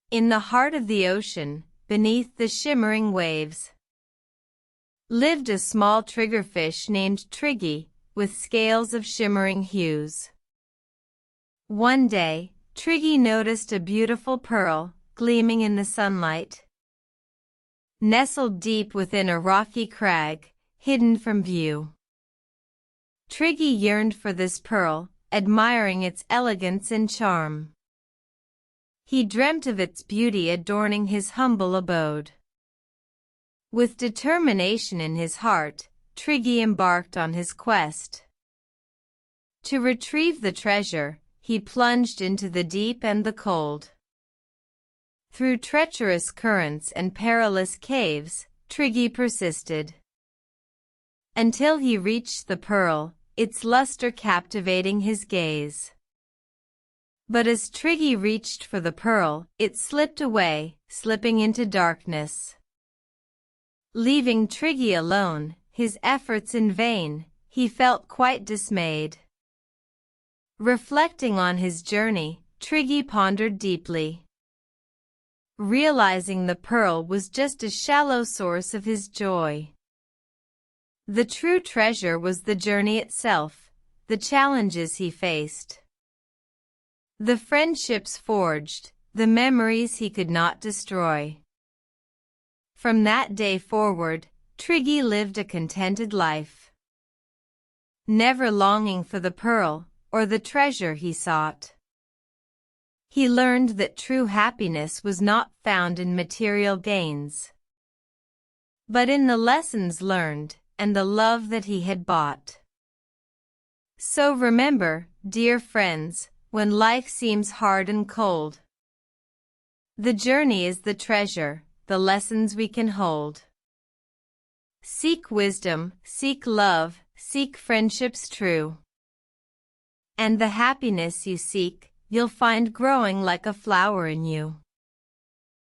In the heart of the ocean, beneath the shimmering waves, lived a small triggerfish named Triggy, with scales of shimmering hues. One day, Triggy noticed a beautiful pearl, gleaming in the sunlight. Nestled deep within a rocky crag, hidden from view. Triggy yearned for this pearl, admiring its elegance and charm. He dreamt of its beauty adorning his humble abode. With determination in his heart, Triggy embarked on his quest. To retrieve the treasure, he plunged into the deep and the cold. Through treacherous currents and perilous caves, Triggy persisted. Until he reached the pearl, its luster captivating his gaze. But as Triggy reached for the pearl, it slipped away, slipping into darkness. Leaving Triggy alone, his efforts in vain, he felt quite dismayed. Reflecting on his journey, Triggy pondered deeply. Realizing the pearl was just a shallow source of his joy. The true treasure was the journey itself, the challenges he faced, the friendships forged, the memories he could not destroy. From that day forward, Triggy lived a contented life, never longing for the pearl or the treasure he sought. He learned that true happiness was not found in material gains, but in the lessons learned and the love that he had bought. So remember, dear friends, when life seems hard and cold, the journey is the treasure, the lessons we can hold. Seek wisdom, seek love, seek friendships true. And the happiness you seek, you'll find growing like a flower in you.